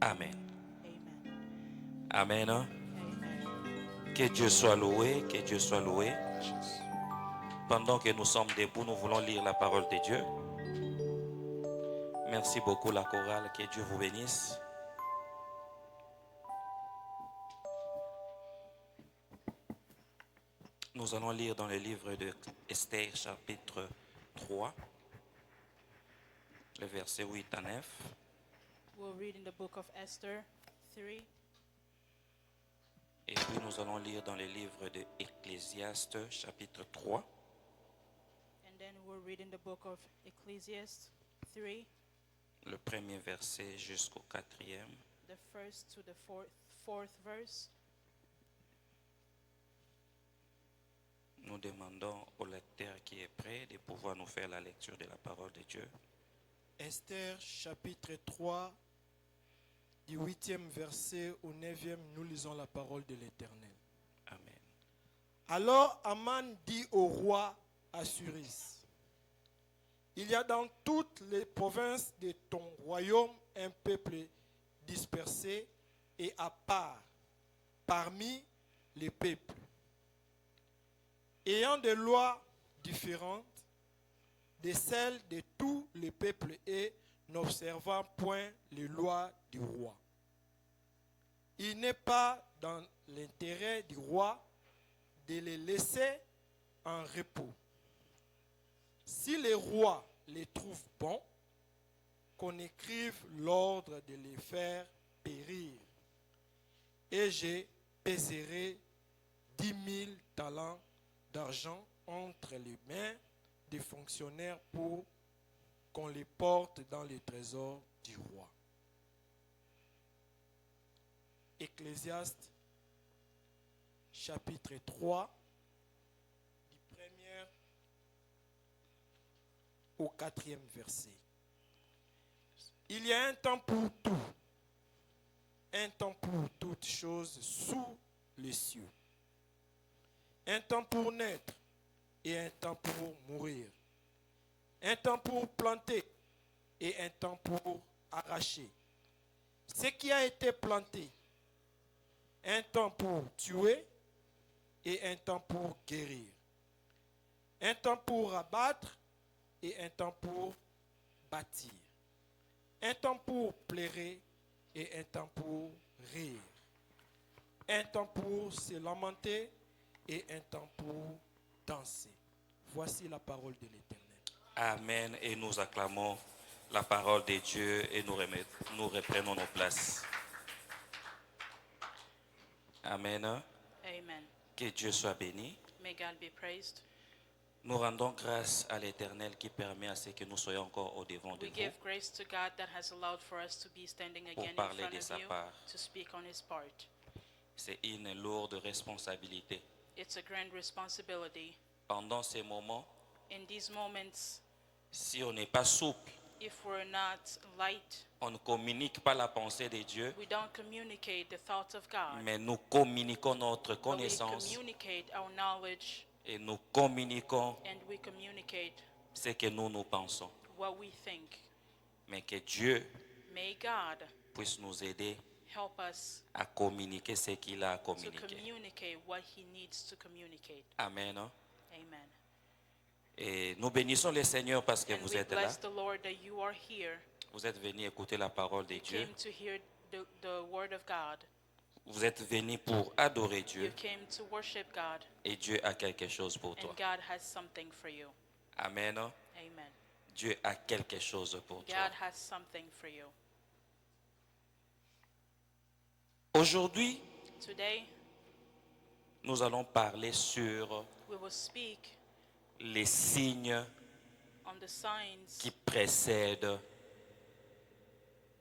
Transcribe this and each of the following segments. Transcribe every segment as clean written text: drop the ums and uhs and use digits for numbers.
Amen. Amen. Amen. Amen. Que Dieu soit loué, que Dieu soit loué. Pendant que nous sommes debout, nous voulons lire la parole de Dieu. Merci beaucoup la chorale, que Dieu vous bénisse. Nous allons lire dans le livre de Esther, chapitre 3, le verset 8 à 9. We'll read in the book of Esther 3, Et puis nous allons lire dans le livre de Ecclésiaste, chapitre 3, and then we'll read in the book of Ecclesiastes 3, le premier verset jusqu'au quatrième. the first to the fourth verse. Nous demandons au lecteur qui est prêt de pouvoir nous faire la lecture de la parole de Dieu. Esther chapitre 3, du 8e verset au 9e, nous lisons la parole de l'Éternel. Amen. Alors Aman dit au roi Assuris, il y a dans toutes les provinces de ton royaume un peuple dispersé et à part parmi les peuples, ayant des lois différentes de celles de tous les peuples et n'observant point les lois du roi. Il n'est pas dans l'intérêt du roi de les laisser en repos. Si le roi les trouve bons, qu'on écrive l'ordre de les faire périr. Et je pèserai 10 000 talents d'argent entre les mains des fonctionnaires pour qu'on les porte dans les trésors du roi. Ecclésiaste chapitre 3, du 1er au 4e verset. Il y a un temps pour tout, un temps pour toutes choses sous les cieux, un temps pour naître et un temps pour mourir, un temps pour planter et un temps pour arracher ce qui a été planté, un temps pour tuer et un temps pour guérir, un temps pour abattre et un temps pour bâtir, un temps pour pleurer et un temps pour rire, un temps pour se lamenter et un temps pour danser. Voici la parole de l'Éternel. Amen. Et nous acclamons la parole de Dieu et nous reprenons nos places. Amen. Amen. Que Dieu soit béni. May God be praised. Nous rendons grâce à l'Éternel qui permet à ce que nous soyons encore au devant de We vous give grace to God that has allowed for us to be standing pour again in parler front de of sa you part. to speak on His part. C'est une lourde responsabilité. It's a grand responsibility. Pendant ces moments, In these moments, si on n'est pas souple, if we're not light, on ne communique pas la pensée de Dieu, we don't communicate the thoughts of God, mais nous communiquons notre but we connaissance communicate our knowledge et nous communiquons and we communicate ce que nous pensons. what we think. Mais que Dieu May God puisse nous aider help us à communiquer ce qu'il a à to communiquer. communicate what He needs to communicate. Amen. Amen. Et nous bénissons le Seigneur parce que And vous we êtes là. bless the Lord that you are here. Vous êtes venus écouter la parole de You Dieu. came to hear the word of God. Vous êtes venus pour adorer You Dieu. came to worship God, Et Dieu a quelque chose pour toi. and God has something for you. Amen. Amen. Dieu a quelque chose pour toi. God has something for you. Aujourd'hui, Today, nous allons parler sur we will speak les signes on the signs qui précèdent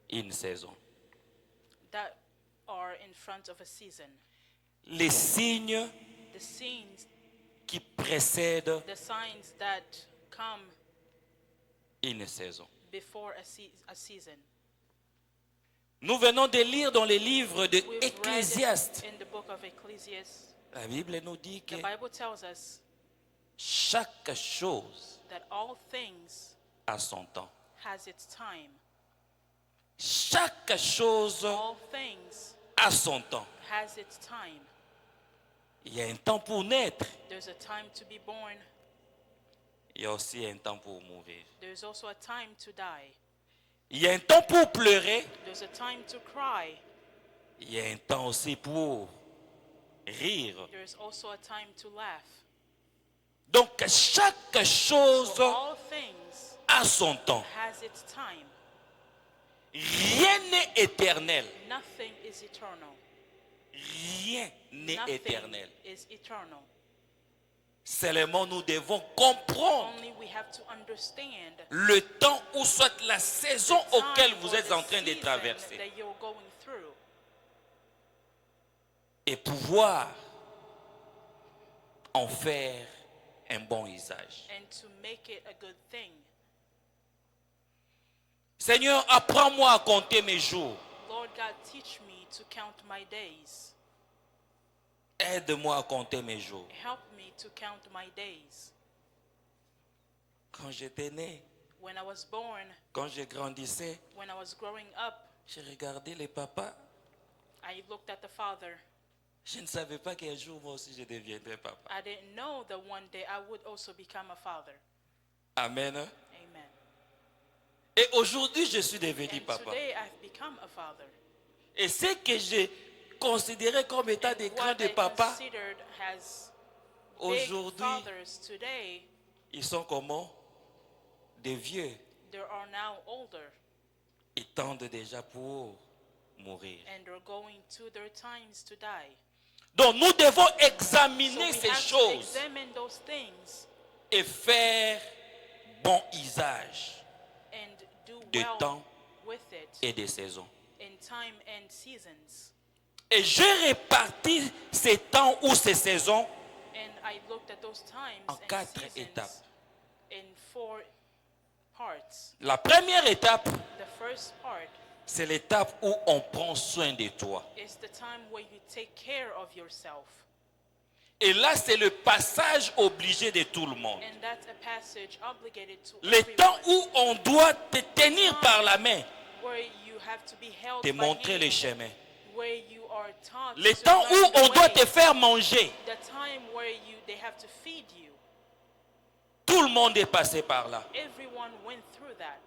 une saison. that are in front of a season. Les signes The signs, qui précèdent the signs that come une saison. before a season. Nous venons de lire dans les livres de We've read Ecclésiaste. in the book of Ecclesiastes. La Bible nous dit que The Bible tells us chaque chose that all things a son temps. has its time. chaque chose All things a son temps. has its time. Il y a un temps pour naître. There's a time to be born. Il y a aussi un temps pour mourir. There's also a time to die. Il y a un temps pour pleurer. There's a time to cry. Il y a un temps aussi pour rire. There's also a time to laugh. Donc chaque chose So all things a son temps. has its time. Rien n'est éternel. Nothing is eternal. Rien n'est Nothing éternel. is eternal. Seulement nous devons comprendre Only we have to understand le temps ou soit la saison the auquel time vous or êtes the en train de season traverser that you're going through, et pouvoir en faire un bon usage. and to make it a good thing. Seigneur, apprends-moi à compter mes jours. Lord God, teach me to count my days. Aide-moi à compter mes jours. Help me to count my days. Quand j'étais né, When I was born, quand je grandissais, when I was growing up, j'ai regardé les papas. I looked at the father. Je ne savais pas qu'un jour, moi aussi, je deviendrais papa. I didn't know that one day I would also become a father. Amen. Amen. Et aujourd'hui, je suis devenu And papa. today I've become a father. Et ce que j'ai considéré comme étant And des what grands de I papa, considered as big aujourd'hui, fathers today, ils sont comment? Des vieux. they are now older Ils tendent déjà pour mourir. and they're going to their times to die. Donc nous devons So examiner we ces have to choses examine those things et faire bon usage and do de well temps with it et de saisons. in time and seasons. Et j'ai réparti ces temps ou ces saisons And I looked at those times en and 4 seasons étapes. in 4 parts. La première étape, The first part c'est l'étape où on prend soin de toi. is the time where you take care of yourself. Et là, c'est le passage obligé de tout le monde. And that's a passage obligated to Le temps everyone, où on doit te tenir par la main, where you have to be held te by montrer le hand, chemin. where you are taught Le to temps où learn the on doit way, te faire manger, the time where they have to feed you. tout le monde est passé par là. Everyone went through that.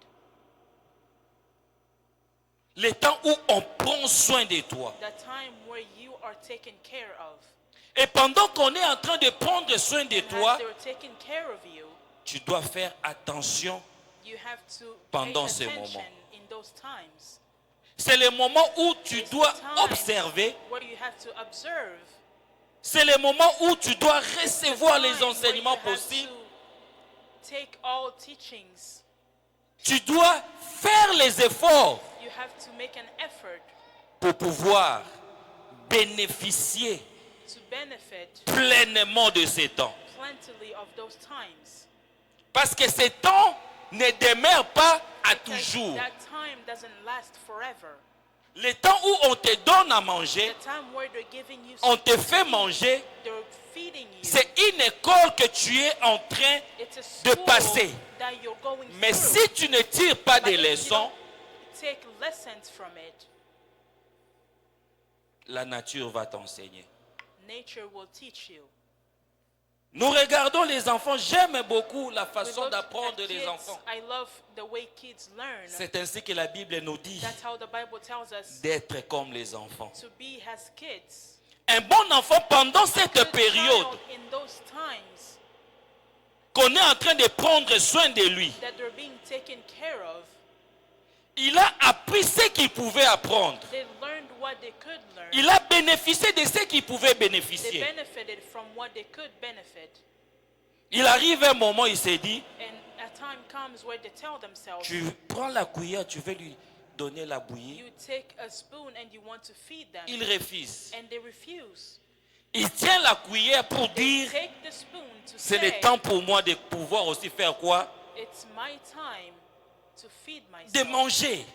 Le temps où on prend soin de toi. The time where you are taken care of. Et pendant qu'on est en train de prendre soin de And toi, as they're taking care of you, tu dois faire attention. you have to Pendant pay ces attention moments. in those times. C'est le moment où tu It's dois the time observer. where you have to observe. C'est le moment où tu dois recevoir les Time where enseignements you have possibles. to take all teachings. Tu dois faire les efforts You have to make an effort pour pouvoir bénéficier to benefit pleinement de ces temps. plentifully of those times. Parce que ces temps ne demeurent pas à Because toujours. that time doesn't last forever. Le temps où on te donne à manger, The time where they're giving you on te something fait to eat, manger, they're feeding you. c'est une école que tu es en train It's a de school passer. that you're going Mais through. si tu ne tires pas But des if you leçons, don't take lessons from it, la nature va t'enseigner. nature will teach you. Nous regardons les enfants. J'aime beaucoup la We façon look d'apprendre at les kids. enfants. I love the way kids learn. C'est ainsi que la Bible nous dit That's how the Bible tells us d'être comme les enfants. to be as kids. Un bon enfant, pendant cette Good période child in those times qu'on est en train de prendre soin de lui, that they're being taken care of, il a appris ce qu'il pouvait apprendre. they learned what they could learn. Il a bénéficié de ce qu'il pouvait They bénéficier. benefited from what they could benefit. Il arrive un moment, il s'est dit, And a time comes where they tell themselves, tu prends la cuillère, tu veux lui donner la bouillie. you take a spoon and you want to feed them. Il refuse. And they refuse. Il tient la cuillère pour dire, Take the spoon to c'est say, le temps pour moi de pouvoir aussi faire quoi? it's my time to feed myself. De manger.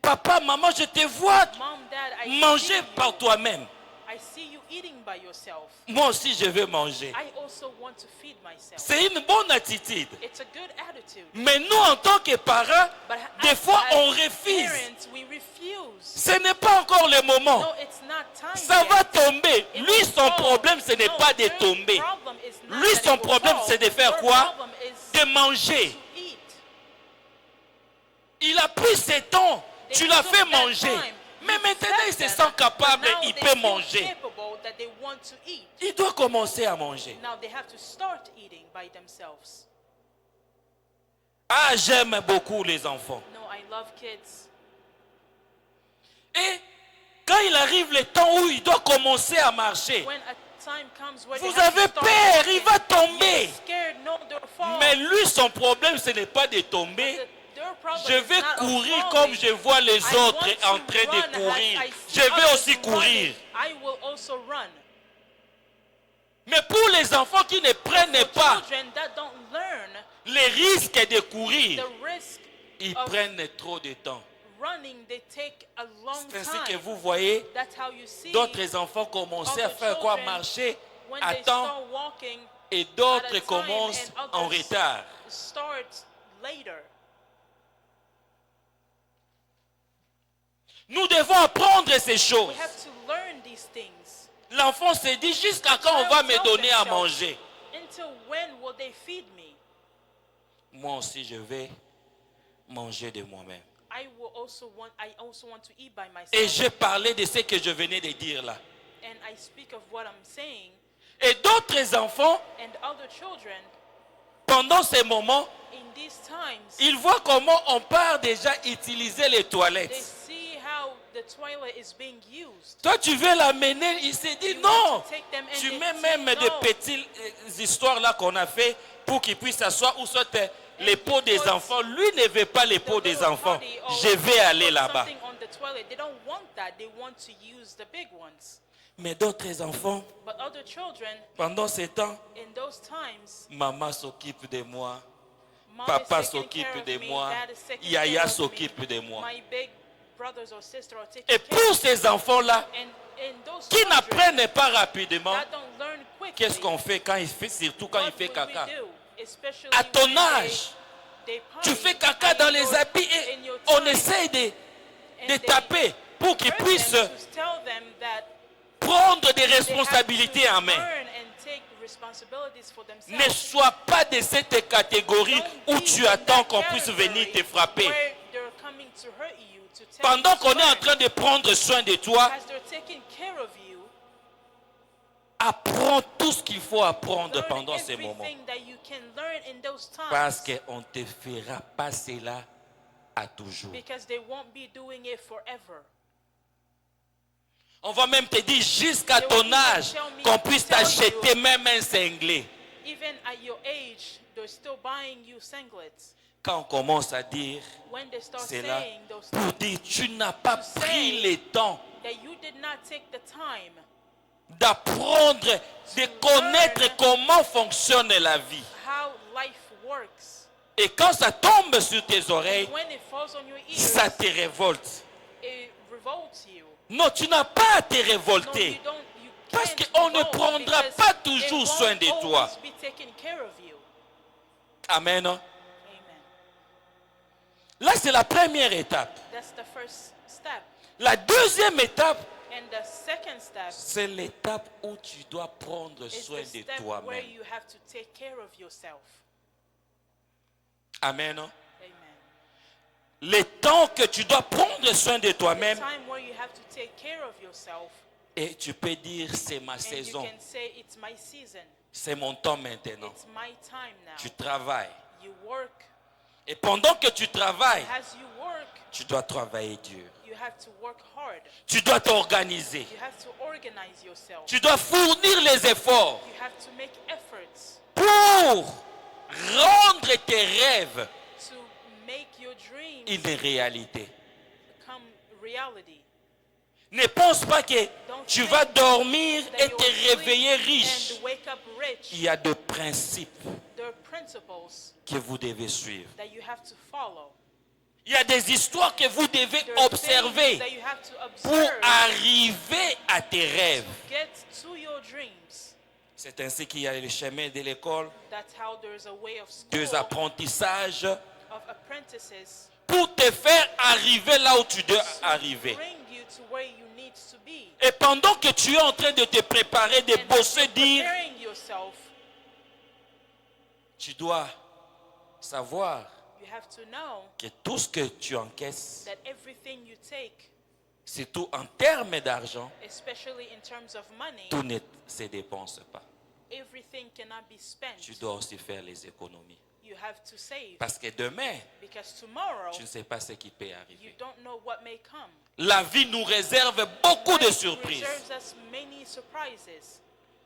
Papa, maman, je te vois Mom, Dad, I manger see you par toi-même. I see you eating by yourself. Moi aussi, je veux manger. I also want to feed myself. C'est une bonne attitude. It's a good attitude. Mais nous, en tant que parents, But des fois, as on refuse. parents, we refuse. Ce n'est pas encore le moment. No, it's not time Ça yet. va tomber. It Lui, will son fall. problème, ce n'est No, pas de your tomber. problem is not Lui, that son it will problème, fall. c'est de faire Your quoi? problem is De manger. to eat. Il a pris ses temps. They Tu l'as took fait that manger. time. Mais You maintenant, il fed se them, sent capable. but now Il they peut feel manger. capable that they want to eat. Il doit commencer à manger. Now they have to start eating by themselves. Ah, j'aime beaucoup les enfants. No, I love kids. Et quand il arrive le temps où il doit commencer à marcher, When a time comes where vous they have to avez start peur, walking, il va tomber. you're scared, no, they'll fall. Mais lui, son problème, ce n'est pas de tomber. Their problem Je is vais not of courir falling. comme je vois les I autres want to en train run de courir. as I see Je vais others aussi courir. running. I will also run. Mais pour les enfants qui ne prennent For pas children that don't learn les risques de courir, the risk ils of prennent trop de temps. running, they take a long C'est ainsi que time. vous voyez That's how you see d'autres enfants commencer à other faire quoi? children, Marcher when à they temps start walking et at a d'autres time commencent and en others retard. start later. Nous devons apprendre ces We choses. have to learn these things. L'enfant se dit jusqu'à quand on va me Child donner à tells themselves, manger. Until when will they feed me? Moi aussi, je vais manger de moi-même. I also want to eat by myself. Et j'ai parlé de ce que je venais de dire là. And I speak of what I'm saying. Et d'autres enfants, And other children, pendant ces moments, in these times, ils voient comment on part déjà utiliser les they toilettes. see how the toilet is being used. Toi, tu veux l'amener, il se dit You non. want to take them and Tu they mets say même no. des petites histoires là qu'on a fait pour qu'ils puissent s'asseoir ou soit les pots des put enfants. Lui ne veut pas les The pots des little enfants. potty or Je vais aller put là-bas. something on the toilet. They don't want that. They want to use the big ones. Mais d'autres enfants, But other children, pendant ce temps, in those times, maman s'occupe de moi, mom papa is taking care s'occupe of de me, moi, dad is taking Yaya care of me, s'occupe de moi. my big brothers or sisters are taking Et care pour of me. ces enfants-là, And those qui children n'apprennent pas rapidement, that don't learn quickly, qu'est-ce qu'on fait quand il fait, surtout quand what il fait will we caca? do? Especially À ton when âge, they tu party fais caca dans in les your- habits et in your on time, essaye de and they taper pour qu'ils hurt puissent them to tell them that prendre des they have responsabilités to en main. learn and take responsibilities for Ne themselves. sois pas de cette catégorie Don't où be tu in attends that qu'on puisse venir te category frapper. where they're coming to hurt you, to tell Pendant you to qu'on est en learn. train de prendre soin de toi, As they're taking care of you, apprends tout ce qu'il faut apprendre learn pendant ces moments. everything that you can learn in those times. Parce qu'on ne te fera pas cela à toujours. Because they won't be doing it forever. On va même te dire jusqu'à ton âge qu'on puisse t'acheter même un cinglé. Even at your age, they're still buying you singlets. Quand on commence à dire When they start cela, saying those pour things, dire tu n'as pas To pris say le temps that you did not take the time d'apprendre, de connaître comment fonctionne la vie. how life works. Et quand ça tombe sur tes oreilles, When it falls on your ears, ça te révolte. it revolts you. Non, tu n'as pas à te No, révolter. you don't. You Parce can't qu'on ne revolt prendra because pas they toujours won't soin de toi. always be taking care of you. Amen. Amen. Là, c'est la première étape. That's the first step. La deuxième étape, And the second step c'est l'étape où tu dois prendre is soin the de step where toi-même. you have to take care of yourself. Amen. Amen. Le temps que tu dois prendre soin de The toi-même, time where you have to take care of yourself, et tu peux dire c'est ma and you saison, can say it's my season, c'est mon temps maintenant. it's my time now. Tu travailles. You work. Et pendant que tu travailles, As you work, tu dois travailler dur. you have to work hard. Tu dois t'organiser. You have to organize yourself. Tu dois fournir les efforts You have to make efforts pour rendre tes rêves to make your dreams une réalité. become reality. Ne pense pas que tu vas dormir That et you te will réveiller sleep riche. and wake up rich. Il y a des principes There are principles que vous devez suivre. that you have to follow. Il y a des histoires que vous devez There are observer. observer that you have to pour observe arriver à tes rêves. to get to your dreams. C'est ainsi qu'il y a le chemin de l'école, That's how there's a way of deux school, apprentissages, of apprentices, pour te faire arriver là où tu dois to arriver. bring you to where you need to be. Et pendant que tu es en train de te préparer, de And as bosser, you're dire, preparing yourself, tu dois savoir you have to know que tout ce que tu encaisses, that everything you take, surtout en termes d'argent, especially in terms of money, tout ne se dépense pas. everything cannot be spent. Tu dois aussi faire les économies. You have to save. Parce que demain, Because tomorrow, tu ne sais pas ce qui peut you arriver. don't know what may come. La vie nous réserve beaucoup de Life surprises. reserves us many surprises.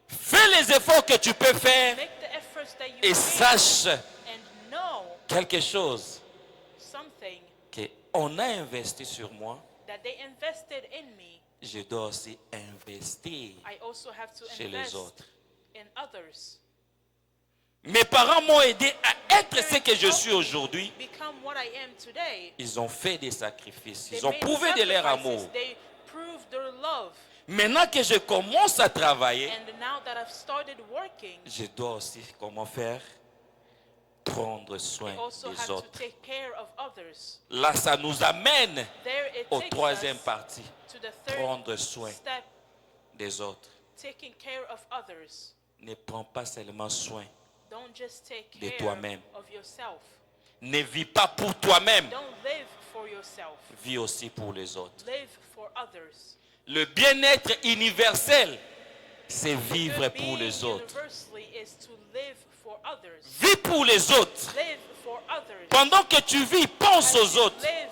Fais les efforts que tu peux faire Make the efforts that you et can sache and know quelque chose something qu'on a investi sur moi. that they invested in me. Je dois aussi investir I also have to chez les invest autres. in others. Mes parents m'ont aidé à être ce que je suis aujourd'hui. Become what I am today. Ils ont fait des sacrifices. They Ils ont made prouvé de leur sacrifices. amour. They proved their love. Maintenant que je commence à travailler, And now that I've started working, je dois aussi comment faire? Prendre soin I also des have to autres. take care of others. Là, ça nous amène There it au takes troisième us partie. to the third Prendre soin step, des autres. taking care of others. Ne prends pas seulement soin. Don't just take De care toi-même. of yourself. Ne vis pas pour toi-même. Don't live for yourself. Vis aussi pour les autres. Live for others. Le bien-être universel, c'est vivre Good pour being les autres. universally is to live for others. Vis pour les autres. Live for others. Pendant que tu vis, pense As aux you autres. live,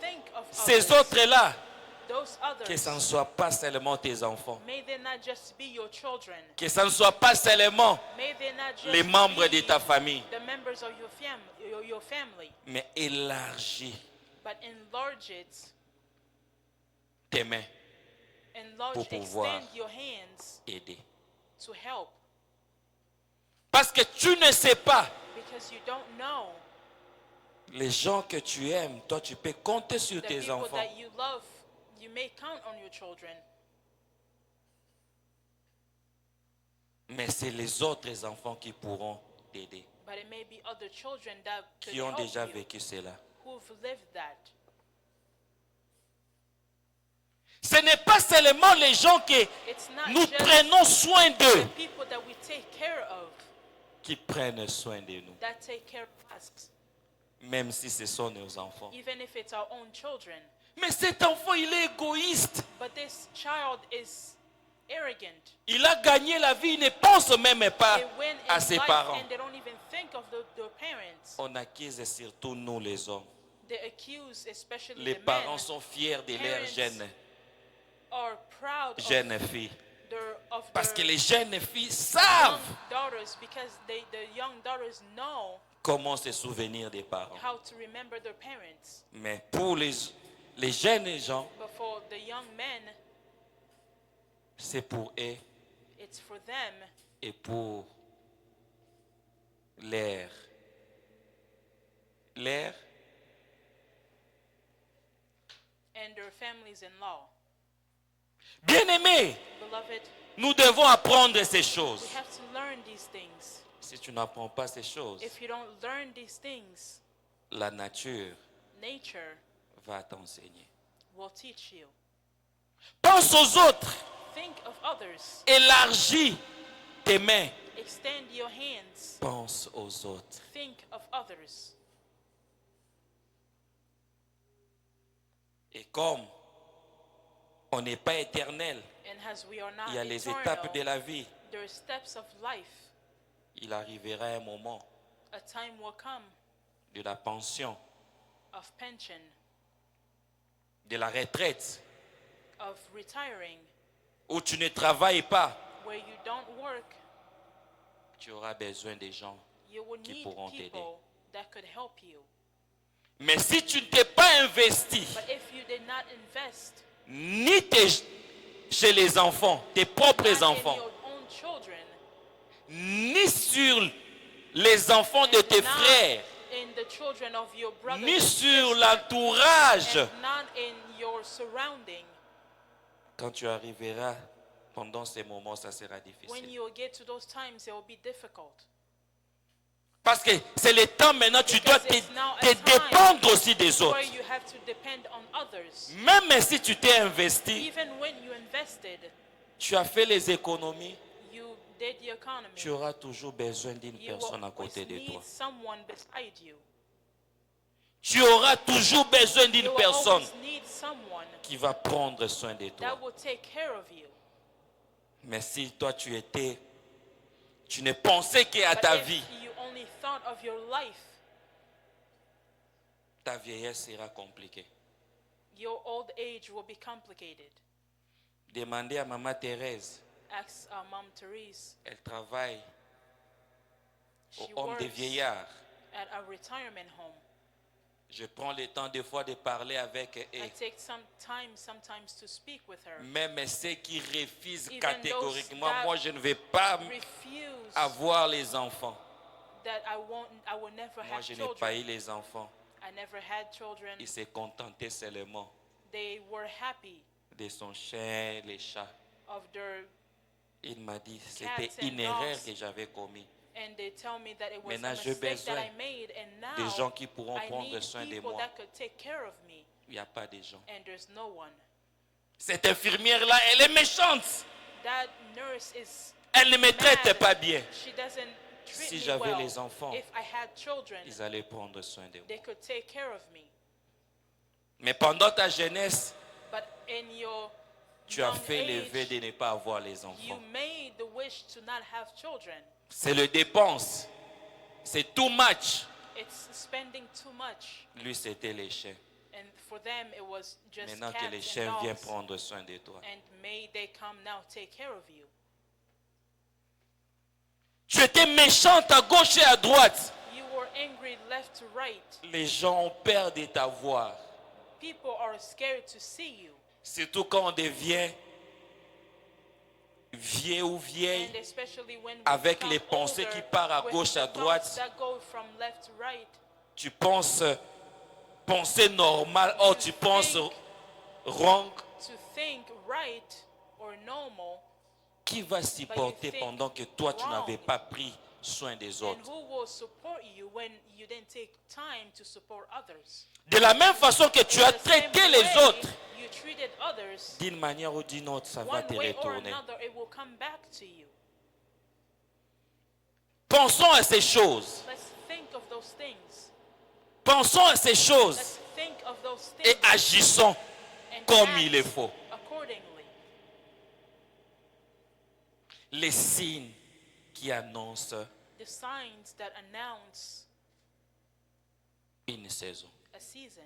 think of Ces others. autres-là, Those que ce others. ne soit pas seulement tes enfants. May they not just be your children. Que ce ne soit pas seulement May they not just les membres be de ta famille, the members of your family, mais élargis but enlarge it. tes mains, Enlarge, Pour pouvoir extend your hands aider. to help. Parce que tu ne sais pas, Because you don't know les gens que tu aimes, toi tu peux compter sur the tes people enfants. that you love. You may count on your children, Mais c'est les autres enfants qui pourront t'aider, but it may be other children that could qui ont help déjà you, vécu cela. who've lived that. Ce n'est pas seulement les gens que It's not nous just prenons soin the d'eux people that we take care of qui prennent soin de nous, that take care of us, même si ce sont nos enfants. even if it's our own children. Mais cet enfant, il est égoïste. But this child is arrogant. Il a gagné la vie, il ne pense même pas They win à in ses life parents. and they don't even think of their parents. On accuse surtout nous les hommes. They accuse, especially Les the parents men, sont fiers de leurs Parents are proud jeunes filles. of Parce que their les jeunes filles young savent daughters, because the young daughters know comment se souvenir des parents. how to remember their parents. Mais pour les jeunes gens, But for the young men, c'est pour eux it's for them et pour l'air. L'air, and their families-in-law. bien-aimé, Beloved, nous devons apprendre ces choses. we have to learn these things. Si tu n'apprends pas ces choses, If you don't learn these things, la nature nature va t'enseigner. will teach you. Pense aux autres. Think of others. Élargis tes mains. Extend your hands. Pense aux autres. Think of others. Et comme on n'est pas éternel, And as we are not il y a les eternal, étapes de la vie. there are steps of life. Il arrivera un moment A time will come de la pension, of pension, de la retraite, of retiring, où tu ne travailles pas. where you don't work. Tu auras besoin des gens. You will Qui need pourront t'aider. people that could help you. Mais si tu ne t'es pas investi, But if you did not invest ni chez les enfants, tes propres not in enfants, your own children, ni sur les enfants de tes not frères, in the children of your brothers ni and sur sisters, l'entourage. and not in your surrounding. Quand tu arriveras pendant ces moments, ça sera When difficile. you get to those times, it will be difficult. Parce que c'est le temps maintenant, tu dois Because it's now a te time dépendre aussi des autres. where you have to depend on others. Même si tu t'es investi, Even when you invested, tu as fait les économies, you did the economy. tu auras toujours besoin d'une You will personne à always côté de toi. need someone beside you. Tu auras toujours besoin d'une You will personne always need someone qui va prendre soin de toi. that will take care of you. Mais si toi tu ne pensais qu'à But ta if vie, you only thought of your life, ta vieillesse sera compliquée. your old age will be complicated. Demandez à Maman Thérèse, Ask Mom Therese. elle travaille au She home des works vieillards. at a retirement home. Je prends le temps des fois de parler avec I eux. take some time sometimes to speak with her. Même ceux qui refusent Even catégoriquement, those that moi je ne vais pas Refuse avoir les enfants. that I will never Moi have je n'ai pas eu children. les enfants. I never had children. Il s'est contenté seulement They were happy de son chien, les chats. of their, Il m'a dit c'était Cats and une erreur dogs. que j'avais commise. and they tell me that it was Maintenant, a j'ai mistake that besoin I made, and now Des gens qui pourront I prendre need soin de people moi. that could take care of me, Il n'y a pas de gens. and there's no one. Cette infirmière-là, elle est méchante. That nurse is Elle ne me traite mad. pas bien. She doesn't treat Si me j'avais well. les enfants, If I had children, Ils allaient prendre soin de moi. they could take care of me. Mais pendant ta jeunesse, But in your tu as young fait le vœu age, de ne pas avoir les you enfants. made the wish to not have children. C'est le dépense. C'est too much. It's spending too much. Lui, c'était les chiens. And for them, it was just Maintenant que cats les and chiens viennent dogs. prendre soin de toi. And may they come now take care of you. Tu étais méchante à gauche et à droite. You were angry left to right. Les gens ont peur de t'avoir. People are scared to see you. Surtout quand on devient vieux ou vieille. And especially when we Avec become les pensées older, qui partent à with gauche, à the droite. thoughts that go from left to right. Tu penses penser normal, or tu penses wrong. To think right or normal, Qui va supporter think pendant que toi tu wrong. n'avais pas pris soin des and autres? who will support you when you didn't take time to support others? De la même façon que tu as The same traité les way autres, you treated others, d'une manière ou d'une autre, ça va one te way or retourner. another, it will come back to you. Pensons à ces choses. Let's think of those things. Pensons à ces choses Let's think of those et things agissons and comme act il le faut. accordingly. Les signes qui annoncent The signs that announce une saison. a season.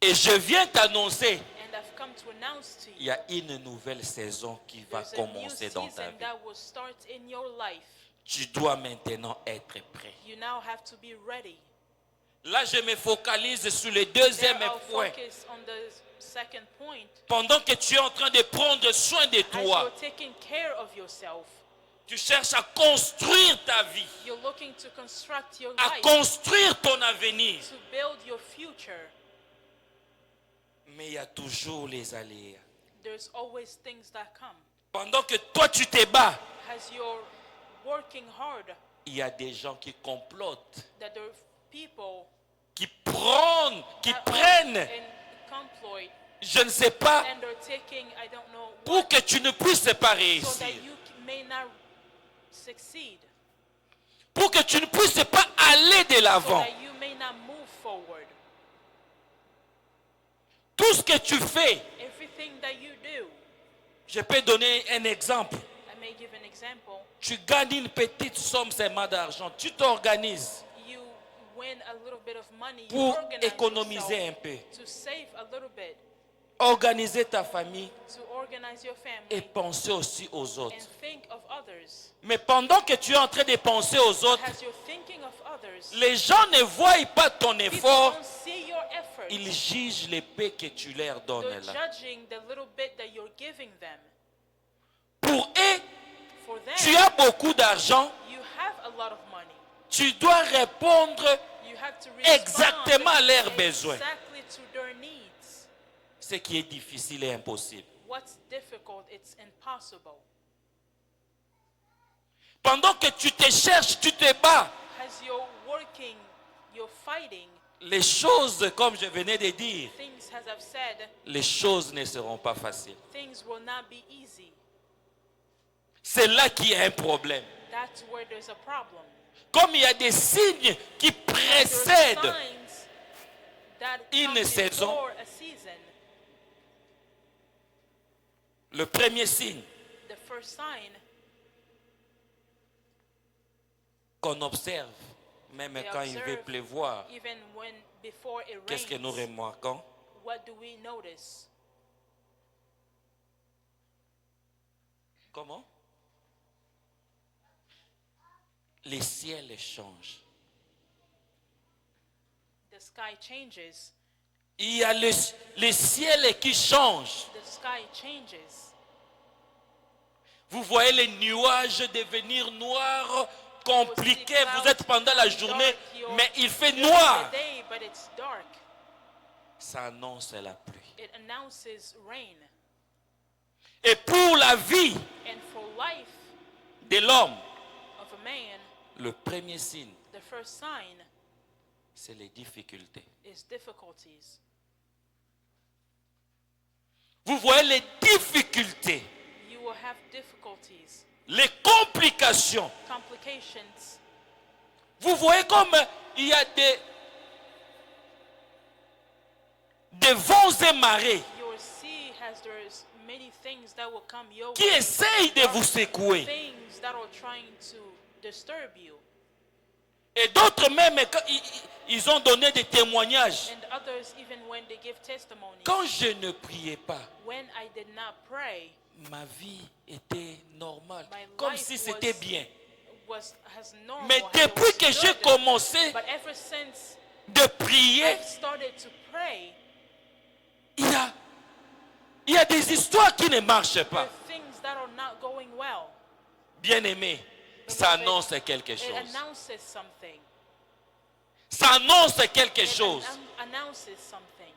Et je viens t'annoncer, And I've come to announce to il you y a une nouvelle saison qui va there's a new commencer dans ta season vie. that will start in your life. Tu dois maintenant être prêt. You now have to be ready. Là, je me focalise sur le deuxième There I'll point. focus on the second point. Pendant que tu es en train de prendre soin de As toi, you're taking care of yourself, tu cherches à construire ta vie, you're looking to construct your à life, construire ton avenir. to build your future. Mais il y a toujours les aléas. There's always things that come. Pendant que toi tu te bats, As you're working hard, il y a des gens qui complotent, that there are people qui prennent, and comploit, je ne sais pas, and they're taking, I don't know pour what, que tu ne puisses pas so réussir, that you may not succeed, pour que tu ne puisses pas aller de so l'avant. that you may not move forward. Tout ce que tu fais, Everything that you do, je peux donner un exemple. I may give an example. Tu gagnes une petite somme seulement d'argent, tu t'organises You win a little bit of money, you pour organize économiser un yourself peu, to save a little bit, organiser ta famille to organize your et family, penser aussi aux and autres. think of others. Mais pendant que tu es en train de penser aux autres, As you're thinking of others, les gens ne voient pas ton people effort, don't see your effort. ils jugent l'épée que tu leur donnes They're là. judging the little bit that you're giving them. Pour eux, For them, tu as beaucoup d'argent, you have a lot of money. tu dois répondre You have to respond exactement à leurs besoins. exactly to their needs. Ce qui est difficile et impossible. What's difficult, it's impossible. Pendant que tu te cherches, tu te bats. As you're working, you're fighting, Les choses, comme je venais de dire, things, as I've said, les choses ne seront pas faciles. things will not be easy. C'est là qu'il y a un problème. That's where there's a problem. Comme il y a des signes qui There's précèdent signs that une come saison. before a season. le premier signe The first sign qu'on observe, même we quand il veut observe, pleuvoir, even when before it qu'est-ce que nous rains, remarquons? what do we notice? Comment? Les ciels changent. The sky changes. Il y a le ciel qui change. The sky changes. Vous voyez les nuages devenir noirs, compliqués. Vous êtes pendant la journée, mais il fait noir. Day, but it's dark. Ça annonce la pluie. It announces rain. Et pour la vie And for life de l'homme, of a man, le premier signe, the first sign c'est les difficultés. is difficulties. Vous voyez les difficultés, You will have difficulties, les complications. complications. Vous voyez comme il y a des vents et marées You will see as there's many things that will come your qui way, essayent de vous secouer. things that are trying to disturb you. Et d'autres même, quand ils ont donné des témoignages. And others, even when they give testimony, Quand je ne priais pas, when I did not pray, ma vie était normale, my comme life si c'était was- bien. was as normal, Mais as it depuis was que j'ai good. commencé But ever since de prier, I've started to pray, il y a des histoires qui ne marchent there pas. are things that are not going well. Bien-aimé, ça annonce quelque It chose. announces something. Ça annonce quelque It chose. announces something.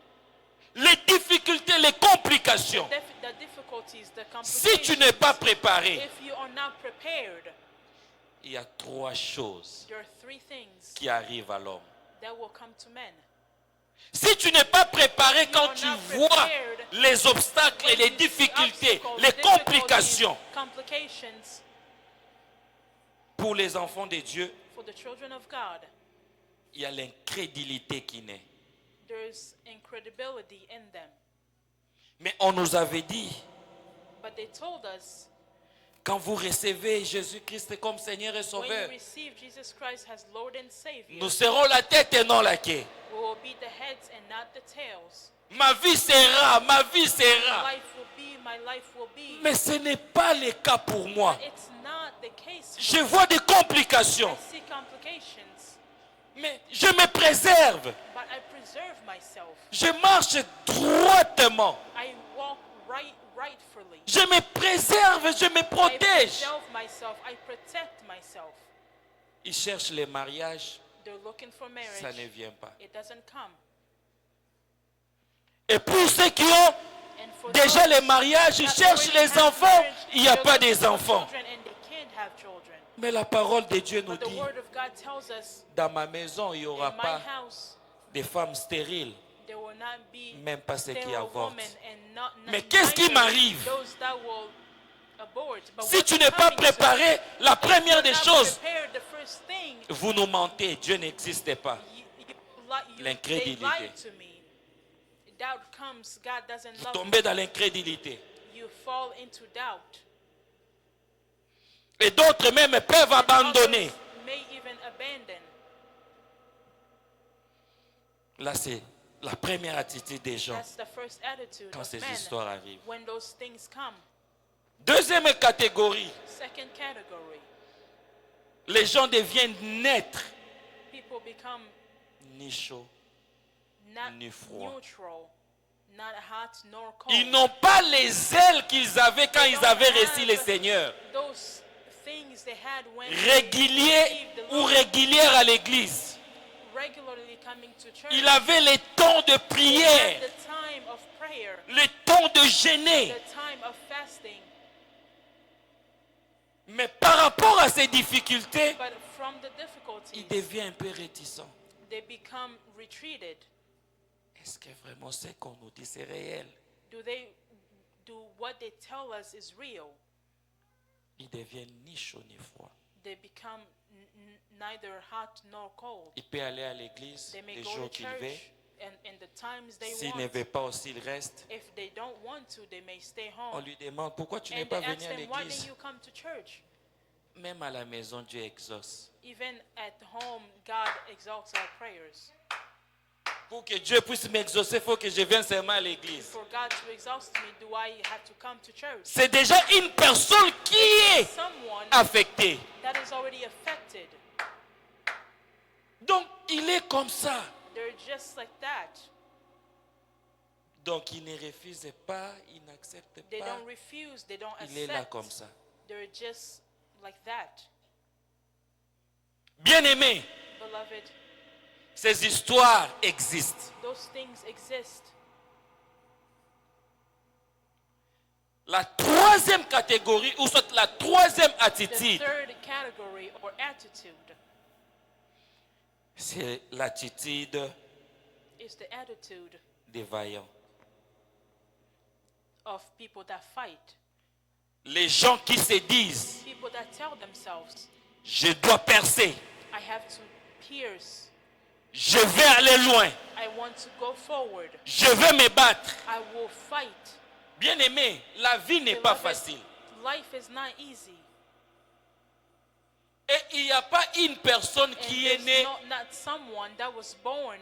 Les difficultés, les complications. The difficulties, the Si tu n'es pas complications. préparé, If you are not prepared, il y a trois choses there are three things qui arrivent à l'homme. that will come to men. Si tu n'es pas préparé quand are tu not vois prepared, les obstacles et When les you see difficultés, obstacles, les difficulties, complications complications pour les enfants de Dieu, for the children of God, il y a l'incrédulité qui naît. there's incredibility in them. Mais on nous avait dit, But they told us, quand vous recevez Jésus-Christ comme Seigneur et when you Sauveur, receive Jesus Christ as Lord and Savior, nous serons la tête et non la queue. we will be the heads and not the tails. Ma vie sera, ma vie sera. My life will be. Mais ce n'est pas le cas pour moi. It's not the case. Je vois des complications, I see complications, mais je me préserve. but I preserve myself. Je marche droitement. I walk rightfully. Je me préserve, je me I protège. preserve myself. I protect myself. Ils cherchent le mariage, They're looking for ça marriage. ne vient pas. It doesn't come. Et pour ceux qui ont And for déjà those les mariages, ils that cherchent already les have enfants, marriage, il n'y a they're pas looking des for enfants. children and they can't have children. Mais la parole de Dieu nous But the dit, word of God tells us, dans ma maison, il n'y aura in my pas house, de femmes stériles, there will not be même pas ceux qui sterile avortent. women and not Mais qu'est-ce qui neither m'arrive? those that will abort. But Si what's tu n'es pas coming to préparé, la première you're des not choses, prepared, the first thing, vous nous mentez, Dieu n'existe pas. they L'incrédulité. lied to me. Doubt comes, God doesn't Vous love tombez you. dans l'incrédulité. You fall into doubt. Et d'autres même peuvent abandonner. Others may even abandon. Là, c'est la première attitude des gens That's the first attitude quand of ces men histoires arrivent. when those things come. Deuxième catégorie, Second category, les gens deviennent naître, people become ni chaud, not ni froid. neutral, not hot nor cold. Ils n'ont pas les ailes qu'ils avaient quand ils avaient reçu le Seigneur. Those things they had when Réguliers they received the ou Lord, régulières à l'église. regularly coming to church. Il avait les temps de They had prière, the time of prayer, le temps de jeûner. the time of fasting. Mais par rapport à ces difficultés, But from the il difficulties, devient un peu réticent. they become retreated. Est-ce que vraiment ce qu'on nous dit c'est réel? Do what they tell us is real? Il devient ni chaud ni froid. They become neither hot nor cold. Il peut aller à l'église They may les go jours to qu'il veut. church and in the times they S'il want. ne veut pas aussi, il reste. If they don't want to, they may stay On home. lui demande pourquoi tu n'es And pas they venu ask à them, why didn't l'église? you come to church? Même à la maison, Dieu exauce. Even at home, God exalts our prayers. Pour que Dieu puisse m'exaucer, il faut que je vienne seulement à l'église. For God to exhaust me, do I have to come to church? C'est déjà une personne qui est Someone affectée. that is already affected. Donc, il est comme ça. They're just like that. Donc, il ne refuse pas, il n'accepte They pas. don't refuse, they don't Il est là accept. comme ça. They're just like that. Bien-aimé, Beloved, ces histoires existent. those things exist. La troisième catégorie, ou soit la troisième The attitude, third category or attitude c'est l'attitude is the attitude des vaillants. of people that fight. Les gens qui se disent, People that tell themselves, je dois percer, I have to pierce. je vais aller loin, I want to go forward. je vais me battre. I will fight. Bien-aimé, la vie n'est pas Beloved, facile. life is not easy. Et il n'y a pas une personne And qui est there's née, not someone that was born.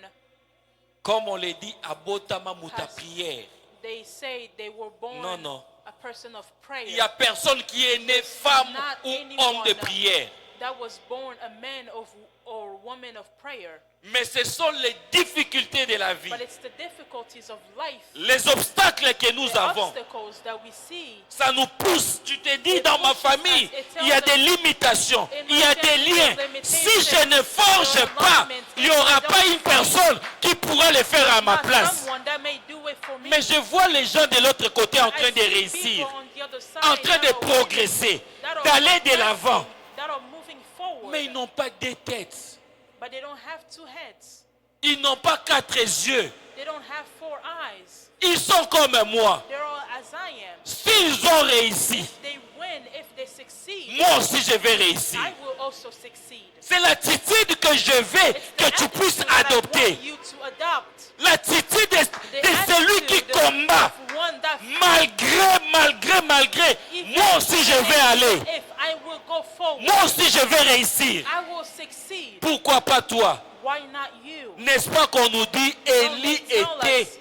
comme on le dit, à Botama Mouta Has- prière. They say they were born Non, non. a person of Il prayer. n'y a personne qui est né femme Not ou anyone homme de prière. that was born a man of or woman of prayer. Mais ce sont les difficultés de la vie, But it's the difficulties of life, les obstacles que nous the avons. obstacles that we see. Ça nous pousse. Tu te dis, dans ma famille, il y a des limitations, il y a des liens. Si je ne forge pas, il n'y aura pas une personne qui pourra le faire à ma Not place. someone that may do it for me. Mais je vois les gens de l'autre côté en I train de see réussir, people on the other side en train de that are progresser, that are d'aller de progressing, l'avant. that are moving forward, Mais ils n'ont pas deux têtes. but they don't have two heads. Ils n'ont pas quatre yeux. They don't have four eyes. Ils sont comme moi. They're all as I am. S'ils ont réussi, They win if they succeed. moi aussi je vais réussir. I will also succeed. C'est l'attitude que je veux It's the que tu puisses attitude that I adopter. want you to adopt. L'attitude The de celui qui attitude combat. of one that Malgré, even moi aussi je vais aller. if I will go forward, Moi aussi je vais réussir. I will succeed. Pourquoi pas toi? Why not you? N'est-ce pas qu'on nous dit Don't Élie they tell était us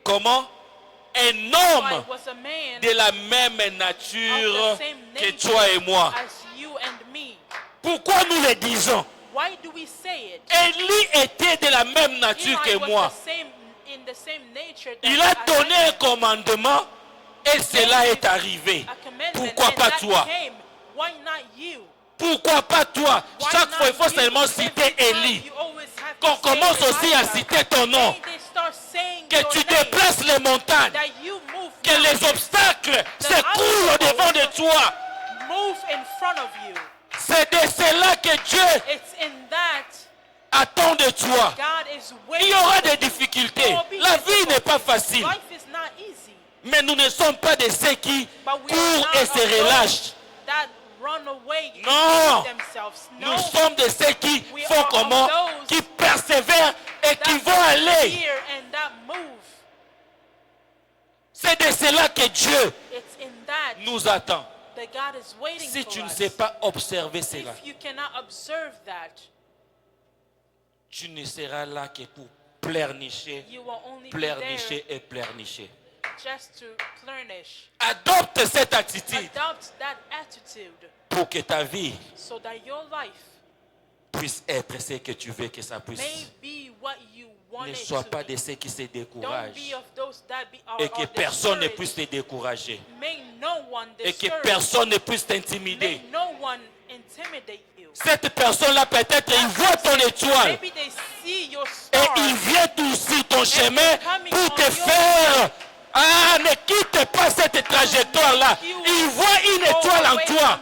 comment? Un I homme was a man de la même of nature the same que nature toi et moi. as you and me. Pourquoi nous le disons? Why do we say it? Élie était de la même nature Eli que was moi. in the same nature that Il a as donné I un am. commandement et cela est arrivé. A commandment, Pourquoi and pas that toi? came. Why not you? Pourquoi pas toi? Why Chaque not fois, il faut you? seulement Every citer time Élie. you always have Qu'on to say commence aussi à Elijah. citer ton nom. May they start saying Que your tu name, déplaces les montagnes. that you move Que now, les obstacles s'écroulent au-devant de toi. move in front of you. C'est de cela que Dieu It's in that attend de toi. God is Il waiting. y aura des difficultés. La vie n'est pas facile. Life is not easy, Mais nous ne sommes pas de ceux qui but we courent are et not se of those relâchent. that run away and Non. hate themselves. No, Nous sommes de ceux qui We font are of comment? those Qui persévèrent et qui that vont aller. fear and that move. C'est de cela que Dieu It's in that nous attend. that God is waiting Si for tu ne us. sais pas observer cela, If you cannot observe that, tu ne seras là que pour pleurnicher, you will only be pleurnicher et pleurnicher. there just to plenish. Adopte cette attitude Adopt that attitude pour que ta vie so that your life puisse être ce que tu veux que ça puisse. may be what you want Ne it sois to pas be. de ceux qui se Don't découragent be of those that et que are personne ne discouraged. puisse te décourager May no one et que discourage. personne ne puisse May t'intimider. no one intimidate you. Cette personne-là, peut-être, il voit ton étoile. Maybe they see your Et star. il vient tout sur ton chemin pour te faire. Ah, ne quitte pas cette trajectoire-là. Il voit une étoile en toi.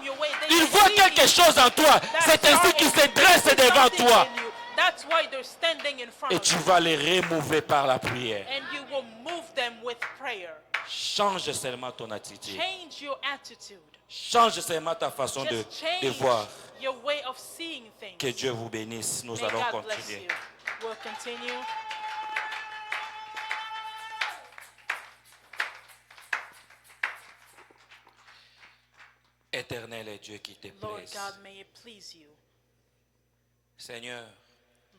Il voit quelque chose en toi. C'est ainsi qu'il se dresse devant toi. That's why they're standing in front Et of tu you. vas les remover par la prière. And you will move them with prayer. Change seulement ton attitude. Change your attitude. Change seulement ta façon de Just change voir. your way of seeing things. Que Dieu vous bénisse. Nous May allons God bless continuer. you. We'll continue. Éternel est Dieu qui te Lord plaise. God, may it please you. Seigneur,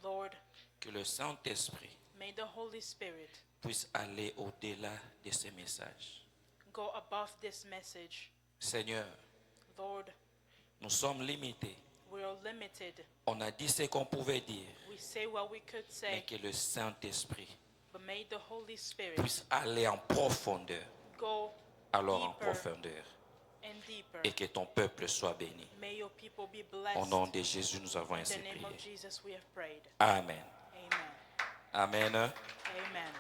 Lord, que le Saint-Esprit may the Holy Spirit puisse aller au-delà de ces messages. go above this message. Seigneur, Lord, nous sommes limités. we are limited. On a dit ce qu'on pouvait dire, We say what we could mais say, que le Saint-Esprit but may the Holy Spirit puisse aller en profondeur, go alors en deeper profondeur, and deeper. et que ton peuple soit béni. May your people be Au blessed. nom de Jésus, nous avons In ainsi the name of prié. Jesus, we have prayed. Amen. Amen. Amen. Amen.